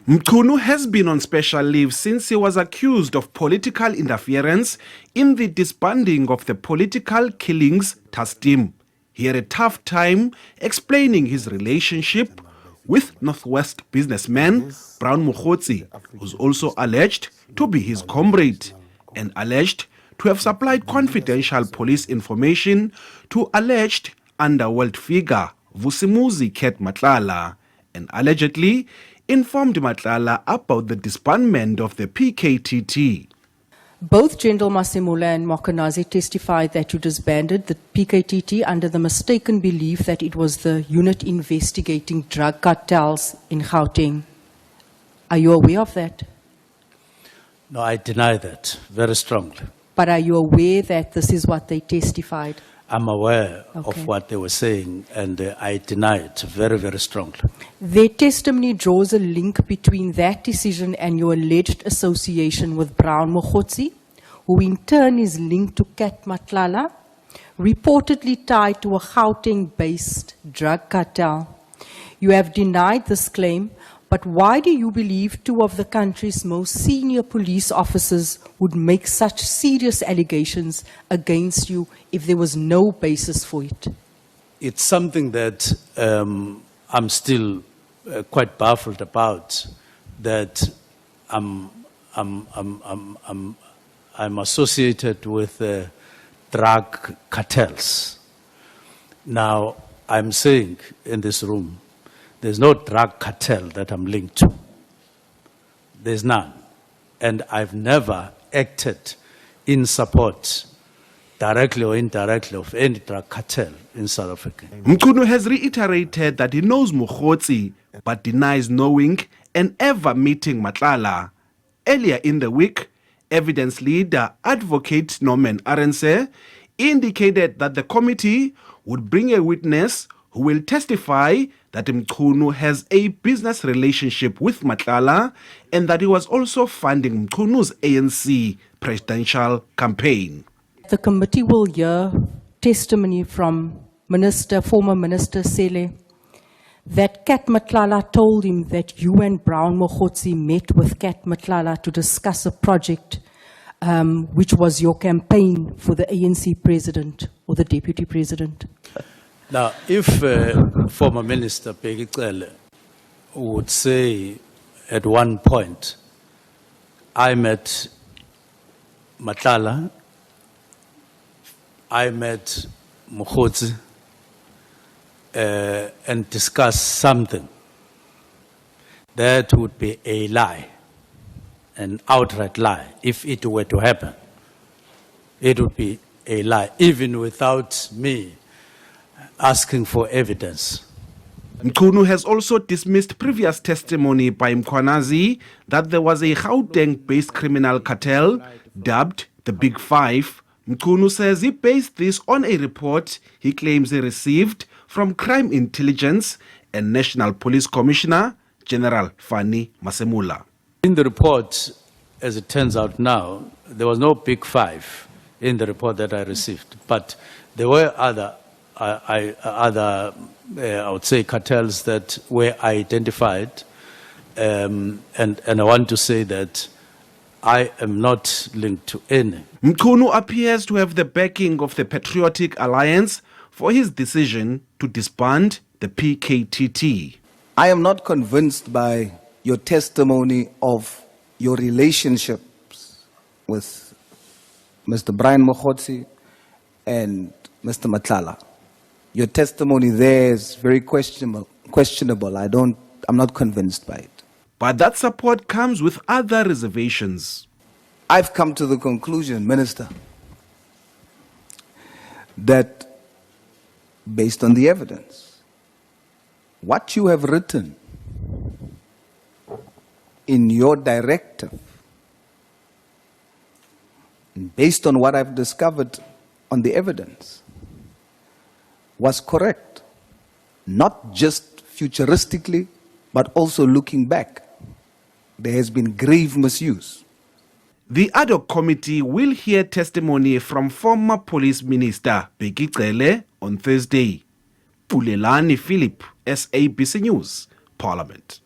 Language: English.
Mkhwanazi has been on special leave since he was accused of political interference in the disbanding of the Political Killings Task Team. He had a tough time explaining his relationship with Northwest businessman Brown Mkhwanazi, who's also alleged to be his comrade and alleged to have supplied confidential police information to alleged underworld figure Vusimuzi Ket Nhlanhla, and allegedly informed Nhlanhla about the disbandment of the PKTT. Both General Masemula and Mkhwanazi testified that you disbanded the PKTT under the mistaken belief that it was the unit investigating drug cartels in Gauteng. Are you aware of that? No, I deny that very strongly. But are you aware that this is what they testified? I'm aware of what they were saying, and I deny it very, very strongly. Their testimony draws a link between that decision and your alleged association with Brown Mkhwanazi, who in turn is linked to Ket Nhlanhla, reportedly tied to a Gauteng-based drug cartel. You have denied this claim, but why do you believe two of the country's most senior police officers would make such serious allegations against you if there was no basis for it? It's something that I'm still quite baffled about, that I'm associated with drug cartels. Now, I'm saying in this room, there's no drug cartel that I'm linked to. There's none. And I've never acted in support, directly or indirectly, of any drug cartel in South Africa. Mkhwanazi has reiterated that he knows Mkhwanazi, but denies knowing and ever meeting Nhlanhla. Earlier in the week, evidence leader Advocate Norman Arendse indicated that the committee would bring a witness who will testify that Mkhwanazi has a business relationship with Nhlanhla and that he was also funding Mkhwanazi's ANC presidential campaign. The committee will hear testimony from former Minister Sele, that Ket Nhlanhla told him that you and Brown Mkhwanazi met with Ket Nhlanhla to discuss a project which was your campaign for the ANC president or the deputy president. Now, if former Minister Bekicele would say at one point, I met Nhlanhla, I met Mkhwanazi, and discussed something, that would be a lie, an outright lie. If it were to happen, it would be a lie, even without me asking for evidence. Mkhwanazi has also dismissed previous testimony by Mkhwanazi that there was a Gauteng-based criminal cartel dubbed the Big Five. Mkhwanazi says he based this on a report he claims he received from Crime Intelligence and National Police Commissioner General Fani Masemula. In the report, as it turns out now, there was no Big Five in the report that I received, but there were other I would say, cartels that were identified, and I want to say that I am not linked to any. Mkhwanazi appears to have the backing of the Patriotic Alliance for his decision to disband the PKTT. I am not convinced by your testimony of your relationships with Mr. Brian Mkhwanazi and Mr. Nhlanhla. Your testimony there is very questionable. I'm not convinced by it. But that support comes with other reservations. I've come to the conclusion, Minister, that based on the evidence, what you have written in your directive, based on what I've discovered on the evidence, was correct, not just futuristically, but also looking back. There has been grave misuse. The Ad Hoc Committee will hear testimony from former Police Minister Bekicele on Thursday. Pulelani Philip, SABC News. Parliament.